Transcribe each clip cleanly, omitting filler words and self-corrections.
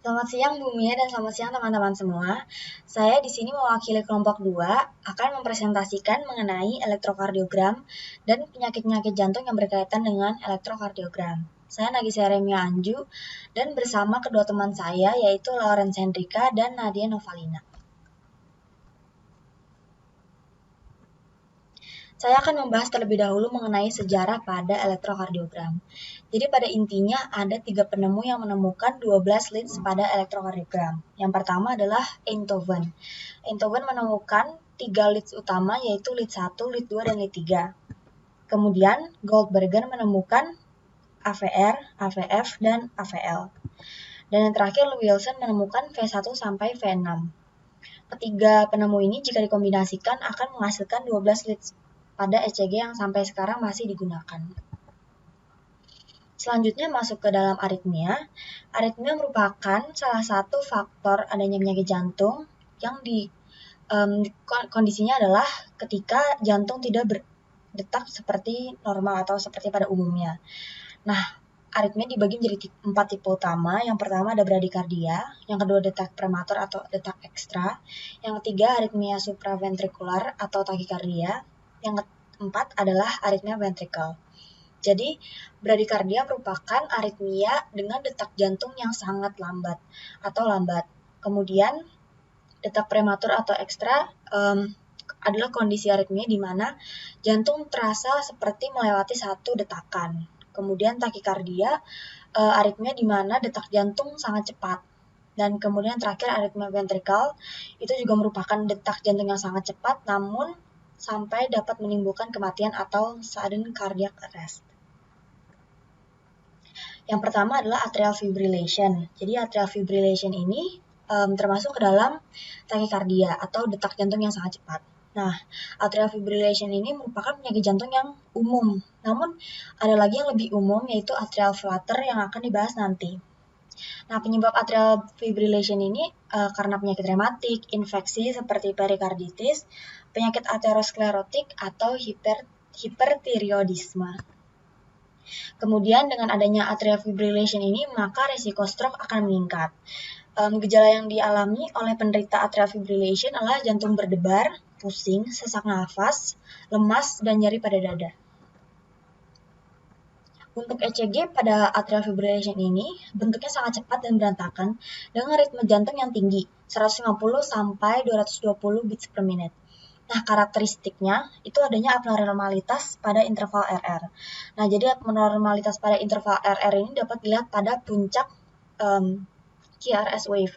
Selamat siang Bu Mia dan selamat siang teman-teman semua. Saya di sini mewakili kelompok 2 akan mempresentasikan mengenai elektrokardiogram dan penyakit-penyakit jantung yang berkaitan dengan elektrokardiogram. Saya Nagisa Remia Anju dan bersama kedua teman saya yaitu Lawrence Hendrika dan Nadia Novalina. Saya akan membahas terlebih dahulu mengenai sejarah pada elektrokardiogram. Jadi pada intinya ada 3 penemu yang menemukan 12 leads pada elektrokardiogram. Yang pertama adalah Einthoven. Einthoven menemukan 3 leads utama yaitu lead 1, lead 2, dan lead 3. Kemudian Goldberger menemukan AVR, AVF, dan AVL. Dan yang terakhir Wilson menemukan V1 sampai V6. Ketiga penemu ini jika dikombinasikan akan menghasilkan 12 leads pada ECG yang sampai sekarang masih digunakan. Selanjutnya masuk ke dalam aritmia. Aritmia merupakan salah satu faktor adanya penyakit jantung yang kondisinya adalah ketika jantung tidak berdetak seperti normal atau seperti pada umumnya. Nah, aritmia dibagi menjadi 4 tipe utama. Yang pertama ada bradikardia, yang kedua detak prematur atau detak ekstra, yang ketiga aritmia supraventrikular atau takikardia, yang keempat adalah aritmia ventrikel. Jadi, bradikardia merupakan aritmia dengan detak jantung yang sangat lambat atau lambat. Kemudian, detak prematur atau ekstra adalah kondisi aritmia di mana jantung terasa seperti melewati satu detakan. Kemudian takikardia, aritmia di mana detak jantung sangat cepat. Dan kemudian terakhir aritmia ventrikel, itu juga merupakan detak jantung yang sangat cepat namun sampai dapat menimbulkan kematian atau sudden cardiac arrest. Yang pertama adalah atrial fibrillation. Jadi atrial fibrillation ini termasuk ke dalam takikardia atau detak jantung yang sangat cepat. Nah, atrial fibrillation ini merupakan penyakit jantung yang umum. Namun, ada lagi yang lebih umum yaitu atrial flutter yang akan dibahas nanti. Nah, penyebab atrial fibrillation ini karena penyakit rematik, infeksi seperti perikarditis, penyakit aterosklerotik, atau hipertiroidisme. Kemudian dengan adanya atrial fibrillation ini, maka resiko stroke akan meningkat. Gejala yang dialami oleh penderita atrial fibrillation adalah jantung berdebar, pusing, sesak nafas, lemas, dan nyeri pada dada. Untuk ECG pada atrial fibrillation ini, bentuknya sangat cepat dan berantakan dengan ritme jantung yang tinggi, 150 sampai 220 beats per minute. Nah, karakteristiknya itu adanya abnormalitas pada interval RR. Nah, jadi abnormalitas pada interval RR ini dapat dilihat pada puncak QRS wave.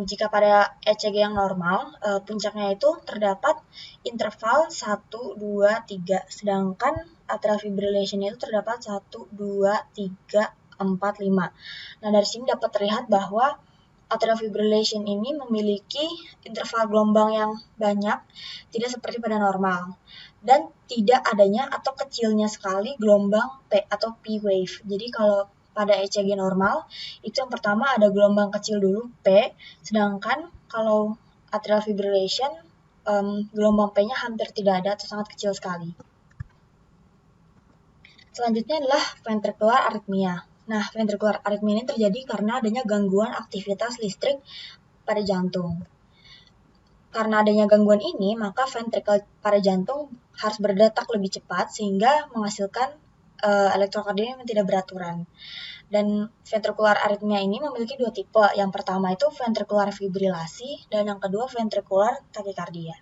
Jika pada ECG yang normal, puncaknya itu terdapat interval 1, 2, 3, sedangkan atrial fibrillation itu terdapat 1, 2, 3, 4, 5. Nah, dari sini dapat terlihat bahwa atrial fibrillation ini memiliki interval gelombang yang banyak, tidak seperti pada normal, dan tidak adanya atau kecilnya sekali gelombang P atau P wave. Jadi kalau pada ECG normal, itu yang pertama ada gelombang kecil dulu P, sedangkan kalau atrial fibrillation, gelombang P-nya hampir tidak ada atau sangat kecil sekali. Selanjutnya adalah ventricular arrhythmia. Nah, ventricular arrhythmia ini terjadi karena adanya gangguan aktivitas listrik pada jantung. Karena adanya gangguan ini, maka ventrikel pada jantung harus berdetak lebih cepat sehingga menghasilkan elektrokardiogram yang tidak beraturan. Dan ventricular arrhythmia ini memiliki 2 tipe. Yang pertama itu ventricular fibrilasi dan yang kedua ventricular takikardia.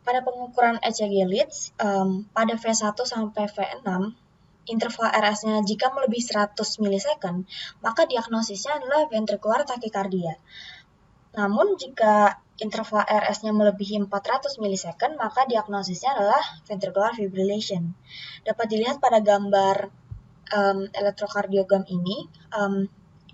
Pada pengukuran ECG leads, pada V1 sampai V6, interval RS-nya jika melebihi 100 milisecond, maka diagnosisnya adalah ventricular takikardia. Namun jika interval RS-nya melebihi 400 milisecond, maka diagnosisnya adalah ventricular fibrillation. Dapat dilihat pada gambar elektrokardiogram ini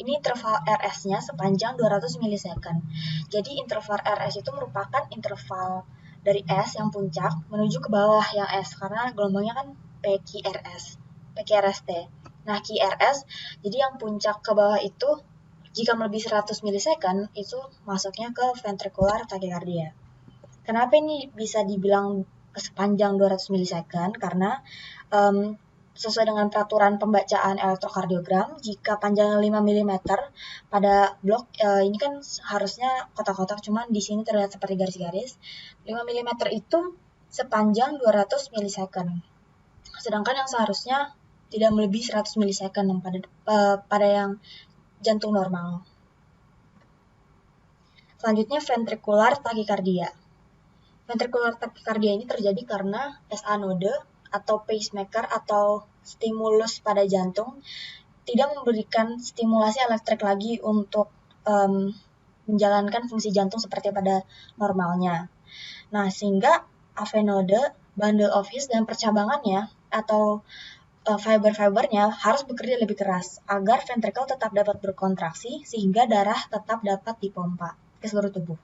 interval RS-nya sepanjang 200 milisecond. Jadi interval RS itu merupakan interval dari S yang puncak menuju ke bawah yang S, karena gelombangnya kan PQRST. Nah, QRS, jadi yang puncak ke bawah itu jika melebihi 100 milisecond itu masuknya ke ventricular takikardia. Kenapa ini bisa dibilang sepanjang 200 milisecond? Karena sesuai dengan peraturan pembacaan elektrokardiogram, jika panjangnya 5 mm pada blok, ini kan harusnya kotak-kotak, cuman di sini terlihat seperti garis-garis. 5 mm itu sepanjang 200 milisecond. Sedangkan yang seharusnya tidak melebihi 100 milisecond pada yang jantung normal. Selanjutnya ventricular tachycardia. Ventricular tachycardia ini terjadi karena SA node atau pacemaker atau stimulus pada jantung tidak memberikan stimulasi elektrik lagi untuk menjalankan fungsi jantung seperti pada normalnya. Nah, sehingga AV node, bundle of His, dan percabangannya atau fiber-fibernya harus bekerja lebih keras agar ventricle tetap dapat berkontraksi sehingga darah tetap dapat dipompa ke seluruh tubuh.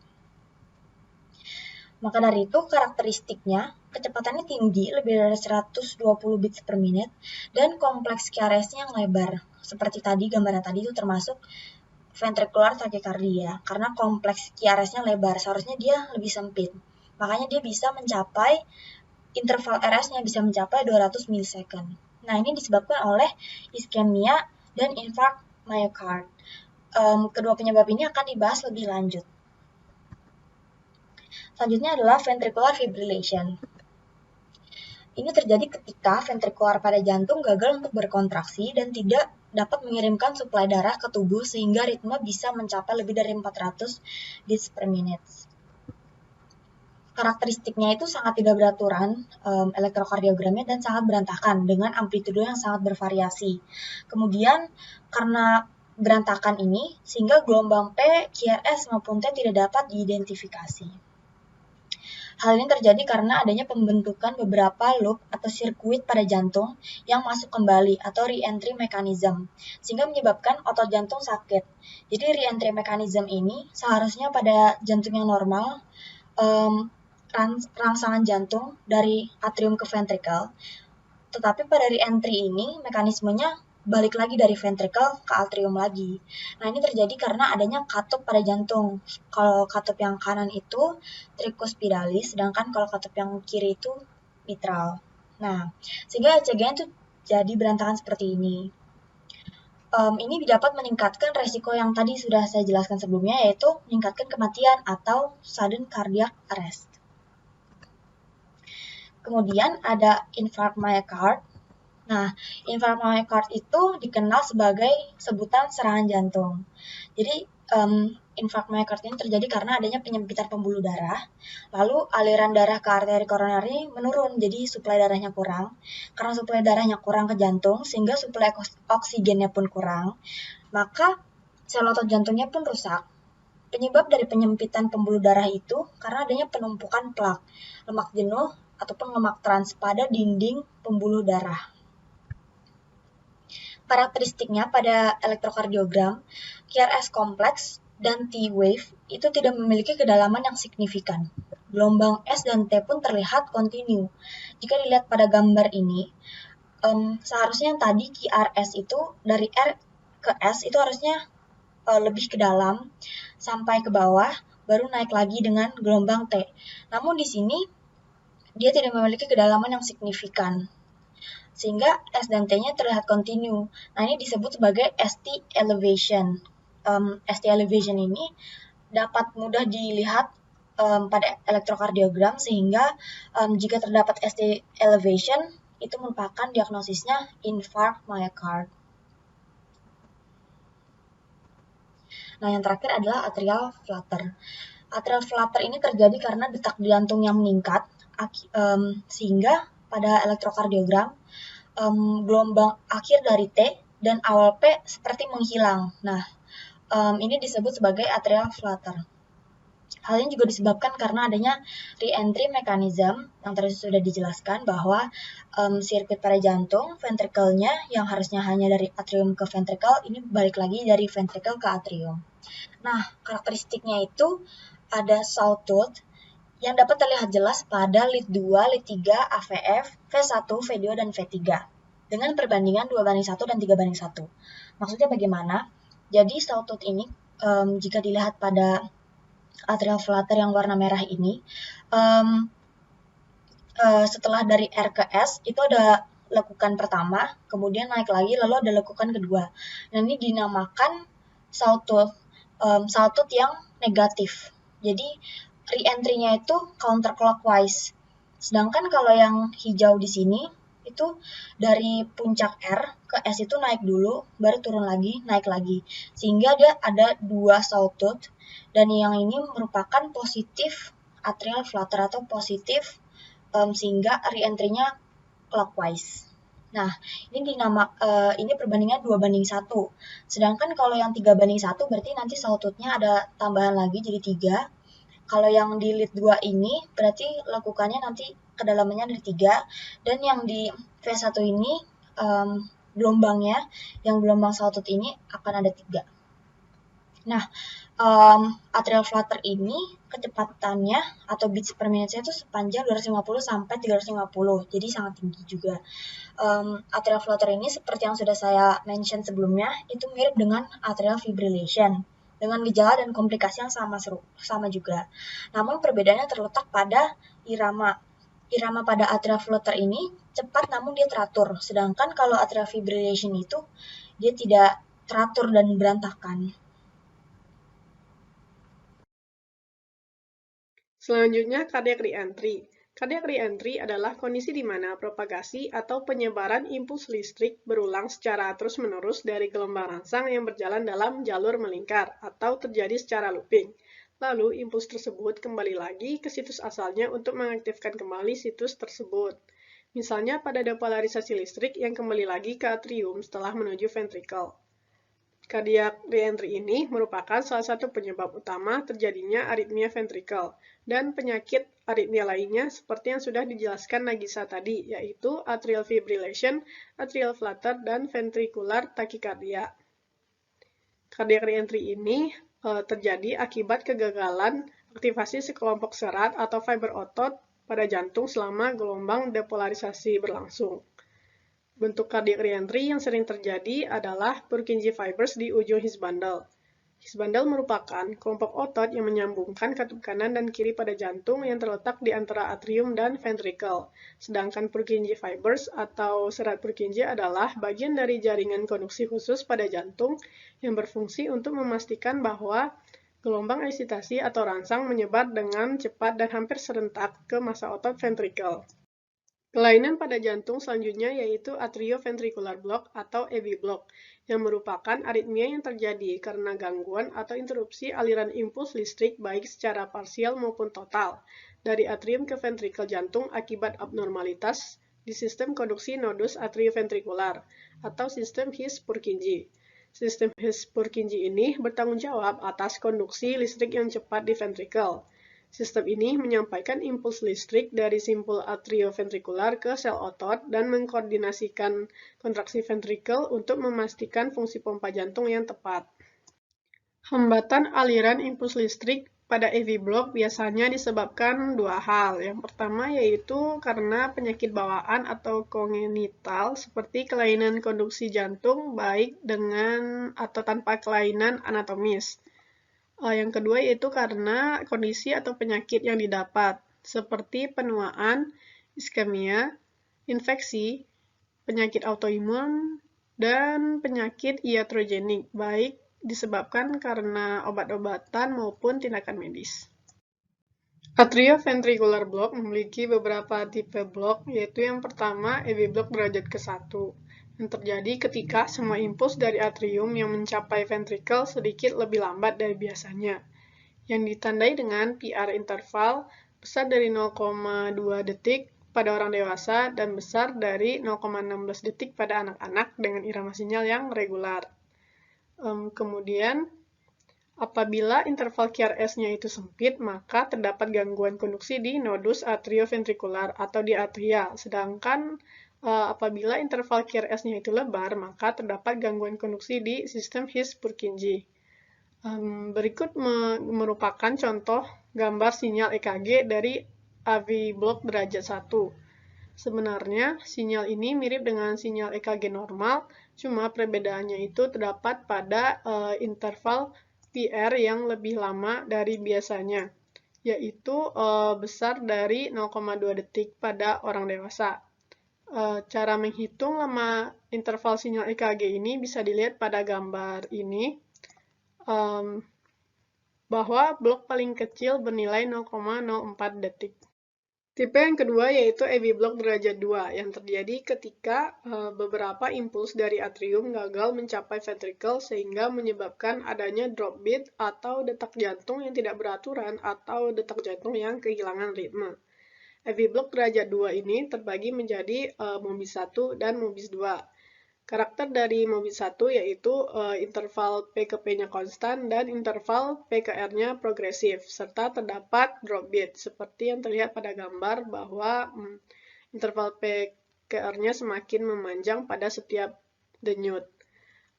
Maka dari itu, karakteristiknya kecepatannya tinggi, lebih dari 120 beats per minute, dan kompleks QRS-nya yang lebar. Seperti tadi, gambaran tadi itu termasuk ventricular tachycardia, karena kompleks QRS-nya lebar, seharusnya dia lebih sempit. Makanya dia bisa mencapai, interval RS-nya bisa mencapai 200 milisecond. Nah, ini disebabkan oleh iskemia dan infark myocard. Kedua penyebab ini akan dibahas lebih lanjut. Selanjutnya adalah ventricular fibrillation. Ini terjadi ketika ventrikular pada jantung gagal untuk berkontraksi dan tidak dapat mengirimkan suplai darah ke tubuh sehingga ritme bisa mencapai lebih dari 400 beats per minute. Karakteristiknya itu sangat tidak beraturan, elektrokardiogramnya, dan sangat berantakan dengan amplitudo yang sangat bervariasi. Kemudian karena berantakan ini sehingga gelombang P, QRS maupun T tidak dapat diidentifikasi. Hal ini terjadi karena adanya pembentukan beberapa loop atau sirkuit pada jantung yang masuk kembali atau re-entry mechanism, sehingga menyebabkan otot jantung sakit. Jadi re-entry mechanism ini seharusnya pada jantung yang normal, rangsangan jantung dari atrium ke ventricle, tetapi pada re-entry ini mekanismenya balik lagi dari ventricle ke atrium lagi. Nah, ini terjadi karena adanya katup pada jantung. Kalau katup yang kanan itu tricuspidalis, sedangkan kalau katup yang kiri itu mitral. Nah, sehingga ECG-nya itu jadi berantakan seperti ini. Ini dapat meningkatkan resiko yang tadi sudah saya jelaskan sebelumnya, yaitu meningkatkan kematian atau sudden cardiac arrest. Kemudian ada infarct myocard. Nah, infarct myocard itu dikenal sebagai sebutan serangan jantung. Jadi, infarct myocard ini terjadi karena adanya penyempitan pembuluh darah, lalu aliran darah ke arteri koronari menurun, jadi suplai darahnya kurang. Karena suplai darahnya kurang ke jantung, sehingga suplai oksigennya pun kurang, maka sel otot jantungnya pun rusak. Penyebab dari penyempitan pembuluh darah itu karena adanya penumpukan plak, lemak jenuh, ataupun lemak trans pada dinding pembuluh darah. Karakteristiknya pada elektrokardiogram, QRS kompleks dan T-wave itu tidak memiliki kedalaman yang signifikan. Gelombang S dan T pun terlihat kontinu. Jika dilihat pada gambar ini, seharusnya yang tadi QRS itu dari R ke S itu harusnya lebih ke dalam sampai ke bawah, baru naik lagi dengan gelombang T. Namun di sini dia tidak memiliki kedalaman yang signifikan, sehingga S dan T-nya terlihat kontinu. Nah, ini disebut sebagai ST elevation. ST elevation ini dapat mudah dilihat pada elektrokardiogram, sehingga jika terdapat ST elevation, itu merupakan diagnosisnya infarct myocard. Nah, yang terakhir adalah atrial flutter. Atrial flutter ini terjadi karena detak jantung yang meningkat, sehingga pada elektrokardiogram, gelombang akhir dari T dan awal P seperti menghilang. Nah, ini disebut sebagai atrial flutter. Hal ini juga disebabkan karena adanya re-entry mechanism yang tadi sudah dijelaskan, bahwa sirkuit pada jantung, ventricle-nya yang harusnya hanya dari atrium ke ventricle, ini balik lagi dari ventricle ke atrium. Nah, karakteristiknya itu ada sawtooth yang dapat terlihat jelas pada lead 2, lead 3, AVF, V1, V2, dan V3 dengan perbandingan 2:1 dan 3:1. Maksudnya bagaimana? Jadi sawtooth ini jika dilihat pada atrial flutter yang warna merah ini, setelah dari R ke S itu ada lekukan pertama, kemudian naik lagi, lalu ada lekukan kedua. Nah, ini dinamakan sawtooth yang negatif. Jadi, re-entry-nya itu counterclockwise. Sedangkan kalau yang hijau di sini, itu dari puncak R ke S itu naik dulu, baru turun lagi, naik lagi. Sehingga dia ada dua sawtooth, dan yang ini merupakan positif atrial flutter atau positif sehingga re-entry-nya clockwise. Nah, ini perbandingan 2:1. Sedangkan kalau yang 3:1 berarti nanti sawtooth-nya ada tambahan lagi jadi 3. Kalau yang di lead 2 ini berarti lekukannya nanti kedalamannya dari 3, dan yang di V1 ini gelombangnya, yang gelombang sawtooth ini akan ada 3. Nah, atrial flutter ini kecepatannya atau beats per minute-nya itu sepanjang 250 sampai 350, jadi sangat tinggi juga. Atrial flutter ini seperti yang sudah saya mention sebelumnya, itu mirip dengan atrial fibrillation, dengan gejala dan komplikasi yang sama juga. Namun perbedaannya terletak pada irama. Irama pada atrial flutter ini cepat namun dia teratur, sedangkan kalau atrial fibrillation itu dia tidak teratur dan berantakan. Selanjutnya, cardiac reentry. Cardiac reentry adalah kondisi di mana propagasi atau penyebaran impuls listrik berulang secara terus-menerus dari gelombang rangsang yang berjalan dalam jalur melingkar atau terjadi secara looping. Lalu, impuls tersebut kembali lagi ke situs asalnya untuk mengaktifkan kembali situs tersebut. Misalnya pada depolarisasi listrik yang kembali lagi ke atrium setelah menuju ventricle. Cardiac reentry ini merupakan salah satu penyebab utama terjadinya aritmia ventricle dan penyakit aritmia lainnya seperti yang sudah dijelaskan Nagisa tadi, yaitu atrial fibrillation, atrial flutter, dan ventricular tachycardia. Cardiac reentry ini terjadi akibat kegagalan aktivasi sekelompok serat atau fiber otot pada jantung selama gelombang depolarisasi berlangsung. Bentuk cardiac reentry yang sering terjadi adalah Purkinje fibers di ujung his bundle. His bundle merupakan kelompok otot yang menyambungkan katup kanan dan kiri pada jantung yang terletak di antara atrium dan ventricle. Sedangkan Purkinje fibers atau serat Purkinje adalah bagian dari jaringan konduksi khusus pada jantung yang berfungsi untuk memastikan bahwa gelombang eksitasi atau rangsang menyebar dengan cepat dan hampir serentak ke massa otot ventricle. Kelainan pada jantung selanjutnya yaitu atrioventricular block atau AV block, yang merupakan aritmia yang terjadi karena gangguan atau interupsi aliran impuls listrik baik secara parsial maupun total dari atrium ke ventrikel jantung akibat abnormalitas di sistem konduksi nodus atrioventrikular atau sistem His-Purkinje. Sistem His-Purkinje ini bertanggung jawab atas konduksi listrik yang cepat di ventrikel. Sistem ini menyampaikan impuls listrik dari simpul atrioventrikular ke sel otot dan mengkoordinasikan kontraksi ventrikel untuk memastikan fungsi pompa jantung yang tepat. Hambatan aliran impuls listrik pada AV block biasanya disebabkan dua hal. Yang pertama yaitu karena penyakit bawaan atau kongenital seperti kelainan konduksi jantung baik dengan atau tanpa kelainan anatomis. Yang kedua yaitu karena kondisi atau penyakit yang didapat, seperti penuaan, iskemia, infeksi, penyakit autoimun, dan penyakit iatrogenik, baik disebabkan karena obat-obatan maupun tindakan medis. Atrioventricular block memiliki beberapa tipe block, yaitu yang pertama AV block derajat ke-1, yang terjadi ketika semua impuls dari atrium yang mencapai ventricle sedikit lebih lambat dari biasanya, yang ditandai dengan PR interval besar dari 0,2 detik pada orang dewasa dan besar dari 0,16 detik pada anak-anak dengan irama sinyal yang regular. Kemudian, apabila interval QRS-nya itu sempit, maka terdapat gangguan konduksi di nodus atrioventrikular atau di atria. Sedangkan apabila interval QRS-nya itu lebar, maka terdapat gangguan konduksi di sistem His-Purkinje. Berikut merupakan contoh gambar sinyal EKG dari AV block derajat 1. Sebenarnya, sinyal ini mirip dengan sinyal EKG normal, cuma perbedaannya itu terdapat pada interval PR yang lebih lama dari biasanya, yaitu besar dari 0,2 detik pada orang dewasa. Cara menghitung lama interval sinyal EKG ini bisa dilihat pada gambar ini, bahwa blok paling kecil bernilai 0,04 detik. Tipe yang kedua yaitu AV block derajat 2 yang terjadi ketika beberapa impuls dari atrium gagal mencapai ventricle sehingga menyebabkan adanya drop beat atau detak jantung yang tidak beraturan atau detak jantung yang kehilangan ritme. AV block derajat 2 ini terbagi menjadi MOBIS 1 dan MOBIS 2. Karakter dari MOBIS 1 yaitu interval P ke P-nya konstan dan interval P ke R-nya progresif, serta terdapat drop beat, seperti yang terlihat pada gambar bahwa interval P ke R-nya semakin memanjang pada setiap denyut.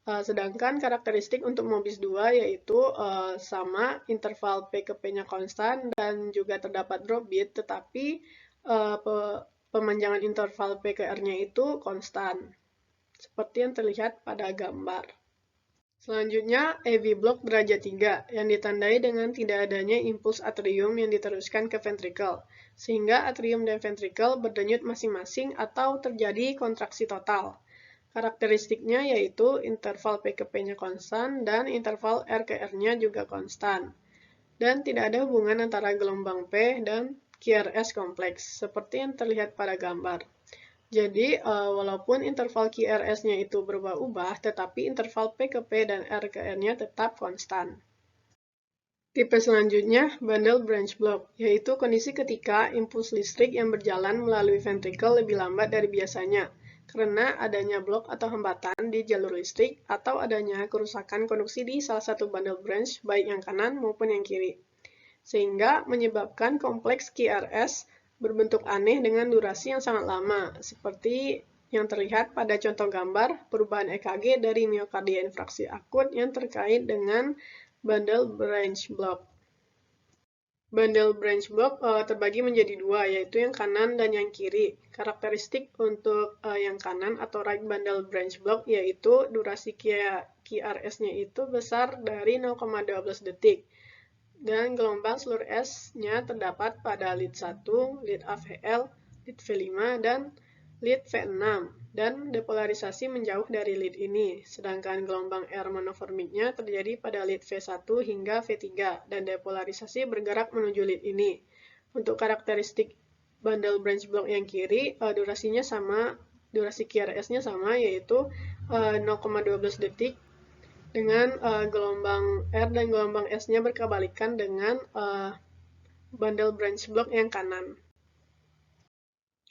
Sedangkan karakteristik untuk MOBIS 2 yaitu sama interval P ke P-nya konstan dan juga terdapat drop beat, tetapi pemanjangan interval P ke R-nya itu konstan, seperti yang terlihat pada gambar. Selanjutnya, AV block derajat 3 yang ditandai dengan tidak adanya impuls atrium yang diteruskan ke ventricle, sehingga atrium dan ventricle berdenyut masing-masing atau terjadi kontraksi total. Karakteristiknya yaitu interval P ke P-nya konstan dan interval R ke R-nya juga konstan. Dan tidak ada hubungan antara gelombang P dan QRS kompleks, seperti yang terlihat pada gambar. Jadi, walaupun interval QRS-nya itu berubah-ubah, tetapi interval P ke P dan R ke R-nya tetap konstan. Tipe selanjutnya, bundle branch block, yaitu kondisi ketika impuls listrik yang berjalan melalui ventricle lebih lambat dari biasanya, karena adanya blok atau hambatan di jalur listrik atau adanya kerusakan konduksi di salah satu bundle branch, baik yang kanan maupun yang kiri, sehingga menyebabkan kompleks QRS berbentuk aneh dengan durasi yang sangat lama, seperti yang terlihat pada contoh gambar perubahan EKG dari miokardia infraksi akut yang terkait dengan bundle branch block. Bundle branch block terbagi menjadi dua, yaitu yang kanan dan yang kiri. Karakteristik untuk yang kanan atau right bundle branch block yaitu durasi QRS-nya itu besar dari 0,12 detik. Dan gelombang seluruh S-nya terdapat pada lead 1, lead AVL, lead V5, dan lead V6, dan depolarisasi menjauh dari lead ini, sedangkan gelombang R monoformiknya terjadi pada lead V1 hingga V3, dan depolarisasi bergerak menuju lead ini. Untuk karakteristik bundle branch block yang kiri, durasinya sama, durasi QRS-nya sama, yaitu 0,12 detik, dengan gelombang R dan gelombang S-nya berkebalikan dengan bundle branch block yang kanan.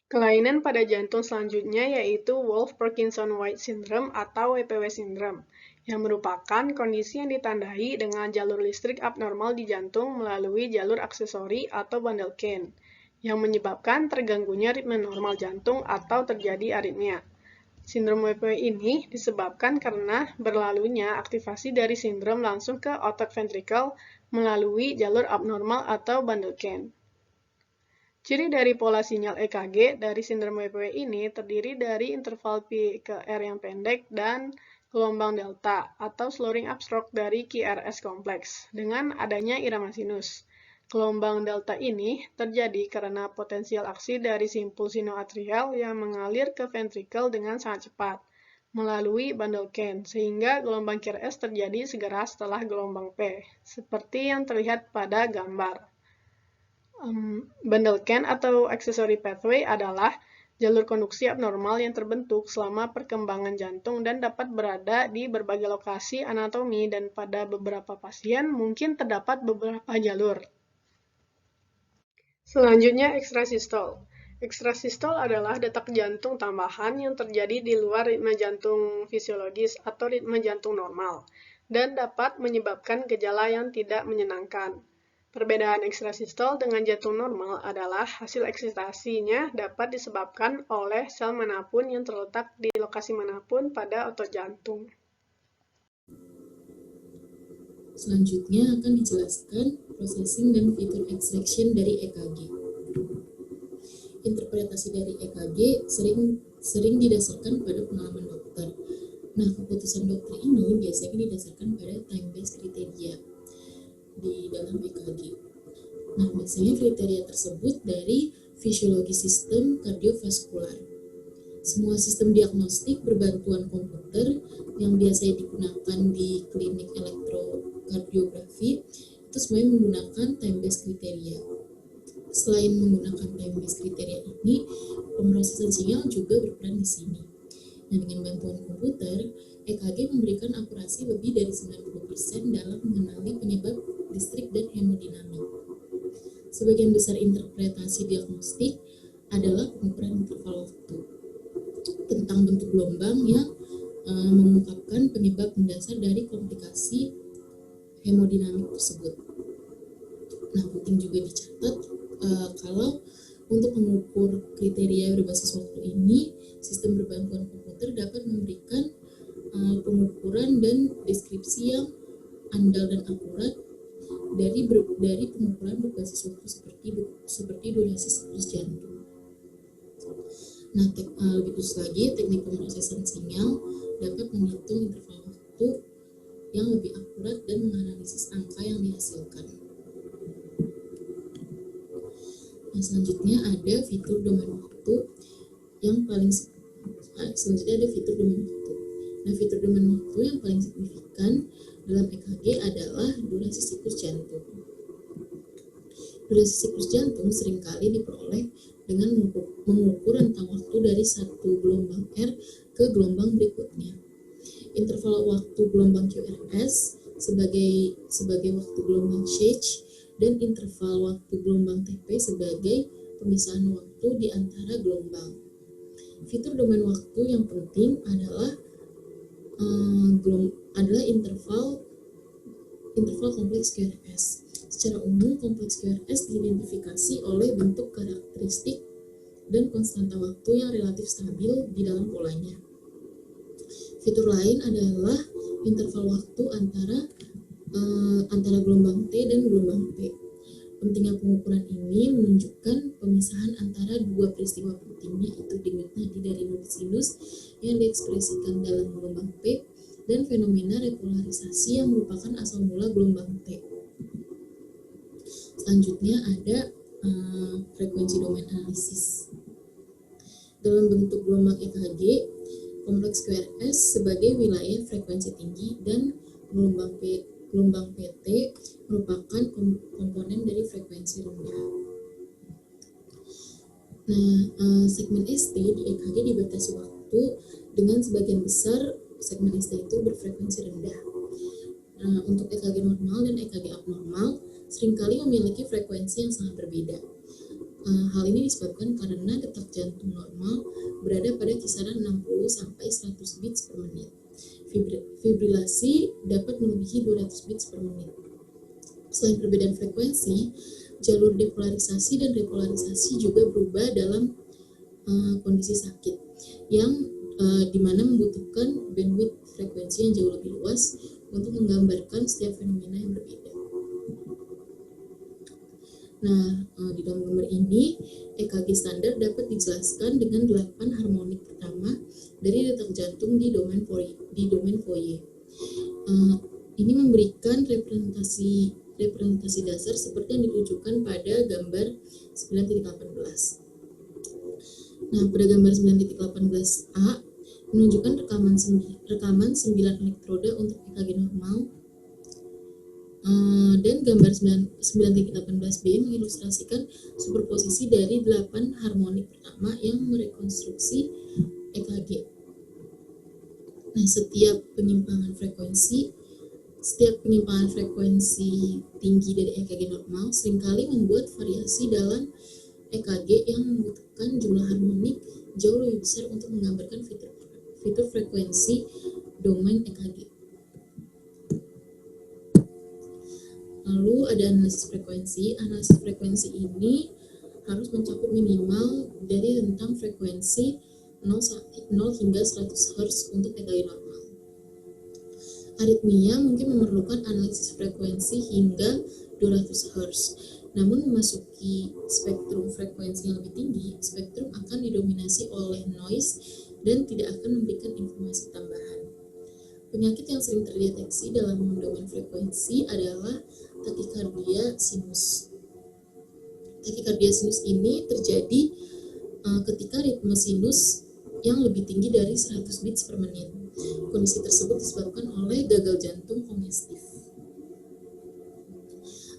Kelainan pada jantung selanjutnya yaitu Wolff-Parkinson-White syndrome atau WPW syndrome, yang merupakan kondisi yang ditandai dengan jalur listrik abnormal di jantung melalui jalur aksesori atau bundle CAN, yang menyebabkan terganggunya ritme normal jantung atau terjadi aritmia. Sindrom WPW ini disebabkan karena berlalunya aktivasi dari sindrom langsung ke otot ventricle melalui jalur abnormal atau bundle CAN. Ciri dari pola sinyal EKG dari sindrom WPW ini terdiri dari interval P ke R yang pendek dan gelombang delta atau slowing upstroke dari QRS kompleks dengan adanya irama sinus. Gelombang delta ini terjadi karena potensial aksi dari simpul sinoatrial yang mengalir ke ventricle dengan sangat cepat melalui bundle CAN, sehingga gelombang QRS terjadi segera setelah gelombang P, seperti yang terlihat pada gambar. Bundle CAN atau accessory pathway adalah jalur konduksi abnormal yang terbentuk selama perkembangan jantung dan dapat berada di berbagai lokasi anatomi, dan pada beberapa pasien mungkin terdapat beberapa jalur. Selanjutnya, ekstrasistol. Ekstrasistol adalah detak jantung tambahan yang terjadi di luar ritme jantung fisiologis atau ritme jantung normal, dan dapat menyebabkan gejala yang tidak menyenangkan. Perbedaan ekstrasistol dengan jantung normal adalah hasil eksitasinya dapat disebabkan oleh sel manapun yang terletak di lokasi manapun pada otot jantung. Selanjutnya akan dijelaskan processing dan fitur extraction dari EKG. Interpretasi dari EKG sering didasarkan pada pengalaman dokter. Nah, keputusan dokter ini biasanya didasarkan pada time-based kriteria di dalam EKG. Nah, biasanya kriteria tersebut dari fisiologi sistem kardiovaskular. Semua sistem diagnostik berbantuan komputer yang biasanya digunakan di klinik elektrokardiografi itu semuanya menggunakan time-based kriteria. Selain menggunakan time-based kriteria ini, pemrosesan sinyal juga berperan di sini. Nah, dengan bantuan komputer, EKG memberikan akurasi lebih dari 90% dalam mengenali penyebab listrik dan hemodinamik. Sebagian besar interpretasi diagnostik adalah pengukuran interval waktu tentang bentuk gelombang yang mengungkapkan penyebab mendasar dari komplikasi hemodinamik tersebut. Nah, penting juga dicatat kalau untuk mengukur kriteria berbasis waktu ini, sistem berbantuan komputer dapat memberikan pengukuran dan deskripsi yang andal dan akurat dari pengukuran berbasis waktu seperti durasi siklus jantung. Nah, lebih khusus lagi, teknik pemrosesan sinyal dapat menghitung interval waktu yang lebih akurat dan menganalisis angka yang dihasilkan. Nah, selanjutnya ada fitur domain waktu yang paling Nah, fitur domain waktu yang paling signifikan dalam EKG adalah durasi siklus jantung. Durasi siklus jantung seringkali diperoleh dengan mengukur rentang waktu dari satu gelombang R ke gelombang berikutnya. Interval waktu gelombang QRS sebagai waktu gelombang Schage dan interval waktu gelombang TP sebagai pemisahan waktu di antara gelombang. Fitur domain waktu yang penting adalah interval kompleks QRS. Secara umum, kompleks QRS diidentifikasi oleh bentuk karakteristik dan konstanta waktu yang relatif stabil di dalam polanya. Fitur lain adalah interval waktu antara gelombang T dan gelombang P. Pentingnya pengukuran ini menunjukkan pemisahan antara dua peristiwa penting, yaitu denyut nadi dari node sinus yang diekspresikan dalam gelombang P dan fenomena repolarisasi yang merupakan asal mula gelombang T. Selanjutnya ada frekuensi domain analisis. Dalam bentuk gelombang EKG, kompleks QRS sebagai wilayah frekuensi tinggi dan gelombang PT merupakan komponen dari frekuensi rendah. Nah, segmen ST di EKG dibatasi waktu dengan sebagian besar segmen ST itu berfrekuensi rendah. Nah, untuk EKG normal dan EKG abnormal seringkali memiliki frekuensi yang sangat berbeda. Hal ini disebabkan karena detak jantung normal berada pada kisaran 60-100 beats per menit. Fibrilasi dapat melebihi 200 beats per menit. Selain perbedaan frekuensi, jalur depolarisasi dan repolarisasi juga berubah dalam kondisi sakit, yang dimana membutuhkan bandwidth frekuensi yang jauh lebih luas untuk menggambarkan setiap fenomena yang berbeda. Nah, di dalam gambar ini, EKG standar dapat dijelaskan dengan 8 harmonik pertama dari detak jantung di domain Fourier. Ini memberikan representasi dasar seperti yang ditunjukkan pada gambar 9.18. Nah, pada gambar 9.18a menunjukkan rekaman 9 elektroda untuk EKG normal. Dan gambar 9.18b mengilustrasikan superposisi dari 8 harmonik pertama yang merekonstruksi EKG. Nah, setiap penyimpangan frekuensi tinggi dari EKG normal seringkali membuat variasi dalam EKG yang membutuhkan jumlah harmonik jauh lebih besar untuk menggambarkan fitur frekuensi domain EKG. Lalu ada analisis frekuensi. Analisis frekuensi ini harus mencakup minimal dari rentang frekuensi 0 hingga 100 Hz untuk EKG normal. Aritmia mungkin memerlukan analisis frekuensi hingga 200 Hz. Namun memasuki spektrum frekuensi yang lebih tinggi, spektrum akan didominasi oleh noise dan tidak akan memberikan informasi tambahan. Penyakit yang sering terdeteksi dalam domain frekuensi adalah takikardia sinus. Takikardia sinus ini terjadi ketika ritme sinus yang lebih tinggi dari 100 beats per menit. Kondisi tersebut disebabkan oleh gagal jantung kongestif.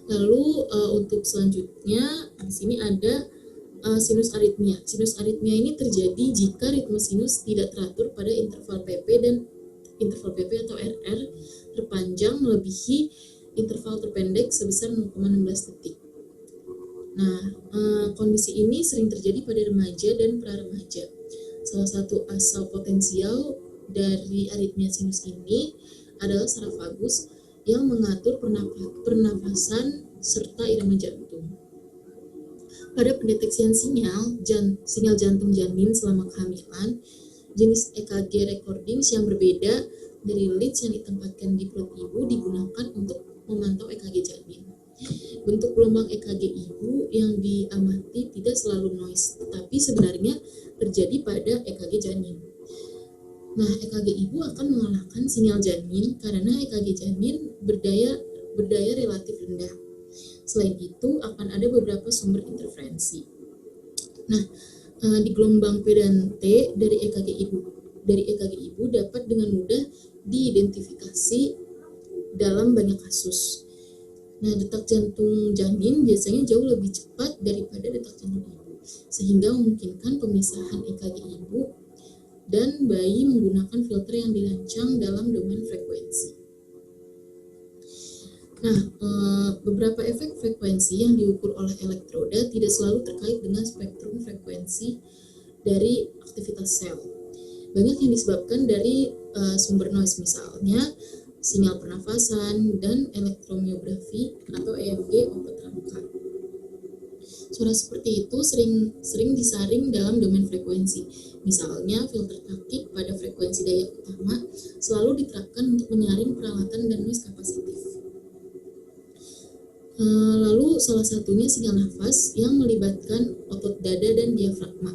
Lalu untuk selanjutnya di sini ada sinus aritmia. Sinus aritmia ini terjadi jika ritme sinus tidak teratur pada interval PP dan interval PP atau RR terpanjang melebihi interval terpendek sebesar 0,16 detik. Nah, kondisi ini sering terjadi pada remaja dan pra-remaja. Salah satu asal potensial dari aritmia sinus ini adalah saraf yang mengatur pernafasan serta irama jantung. Pada pendeteksian sinyal jantung janin selama kehamilan, jenis EKG recordings yang berbeda dari leads yang ditempatkan di perut ibu digunakan untuk memantau EKG janin. Bentuk gelombang EKG ibu yang diamati tidak selalu noise, tetapi sebenarnya terjadi pada EKG janin. Nah, EKG ibu akan mengalahkan sinyal janin karena EKG janin berdaya relatif rendah. Selain itu, akan ada beberapa sumber interferensi. Nah, di gelombang P dan T dari EKG ibu dapat dengan mudah diidentifikasi dalam banyak kasus. Nah, detak jantung janin biasanya jauh lebih cepat daripada detak jantung ibu, sehingga memungkinkan pemisahan EKG ibu dan bayi menggunakan filter yang dirancang dalam domain frekuensi. Nah, beberapa efek frekuensi yang diukur oleh elektroda tidak selalu terkait dengan spektrum frekuensi dari aktivitas sel. Banyak yang disebabkan dari sumber noise, misalnya sinyal pernafasan dan elektromiografi atau EMG otot rangka. Suara seperti itu sering disaring dalam domain frekuensi. Misalnya, filter takik pada frekuensi daya utama selalu diterapkan untuk menyaring peralatan dan noise kapasitif. Lalu salah satunya sinyal nafas yang melibatkan otot dada dan diafragma.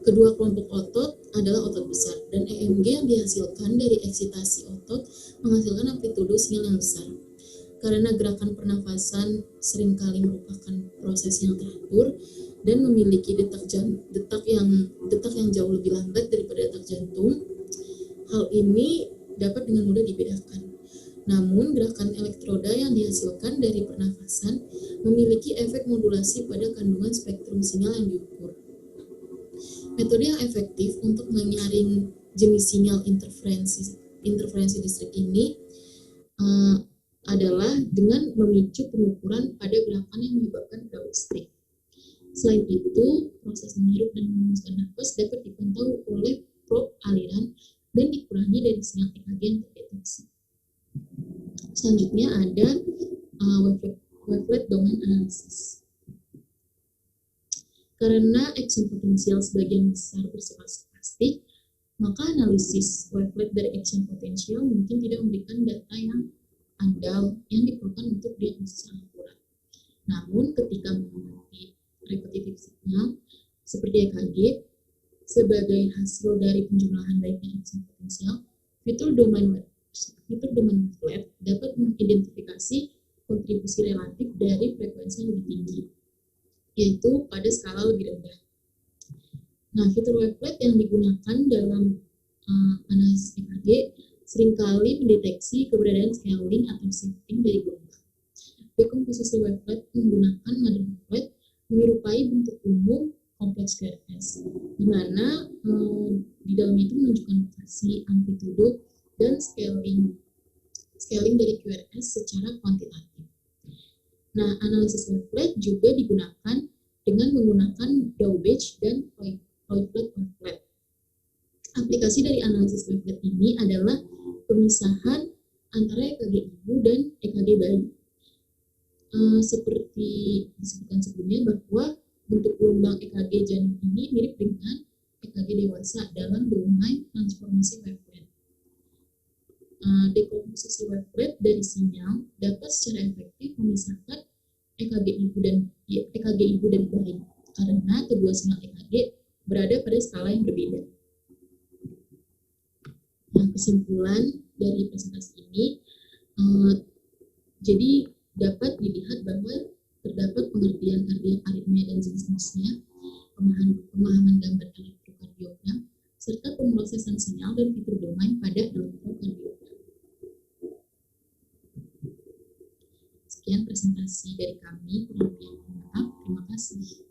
Kedua kelompok otot adalah otot besar, dan EMG yang dihasilkan dari eksitasi otot menghasilkan amplitudo sinyal yang besar. Karena gerakan pernafasan seringkali merupakan proses yang teratur dan memiliki detak yang jauh lebih lambat daripada detak jantung, hal ini dapat dengan mudah dibedakan. Namun, gerakan elektroda yang dihasilkan dari pernafasan memiliki efek modulasi pada kandungan spektrum sinyal yang diukur. Metode yang efektif untuk menyaring jenis sinyal interferensi listrik ini adalah dengan memicu pengukuran pada gerakan yang menyebabkan gerakan listrik. Selain itu, proses menghirup dan menghembuskan nafas dapat dipantau oleh probe aliran dan dikurangi dari sinyal EKG yang terdeteksi. Selanjutnya ada wavelet domain analysis. Karena action potensial sebagian besar bersifat stokastik, maka analisis wavelet dari action potensial mungkin tidak memberikan data yang andal yang diperlukan untuk diagnosis yang akurat. Namun, ketika mengamati repetitif signal seperti EKG sebagai hasil dari penjumlahan baiknya action potensial, fitur domain wavelet dapat mengidentifikasi kontribusi relatif dari frekuensi yang lebih tinggi, yaitu pada skala lebih rendah. Nah, fitur wavelet yang digunakan dalam analisis EKG seringkali mendeteksi keberadaan scaling atau shifting dari gelombang. Dekomposisi wavelet menggunakan mother wavelet menyerupai bentuk umum kompleks QRS, di mana di dalam itu menunjukkan lokasi, amplitudo, dan scaling dari QRS secara kuantitatif. Nah, analisis wavelet juga digunakan dengan menggunakan Dawbesh dan Hoyfeld wavelet. Aplikasi dari analisis wavelet ini adalah pemisahan antara EKG ibu dan EKG bayi. Seperti disebutkan sebelumnya bahwa bentuk gelombang EKG janin ini mirip dengan EKG dewasa dalam domain transformasi wavelet. Dekomposisi wavelet dari sinyal dapat secara efektif memisahkan EKG ibu dan bayi karena kedua sinyal EKG berada pada skala yang berbeda. Nah, kesimpulan dari presentasi ini, jadi dapat dilihat bahwa terdapat pengertian kardiak aritmia dan jenis-jenisnya, pemahaman gambar elektrokardiogram, dan fitur domain pada elektrokardiogram. Sekian presentasi dari kami, kurang lebihnya mohon maaf. Terima kasih.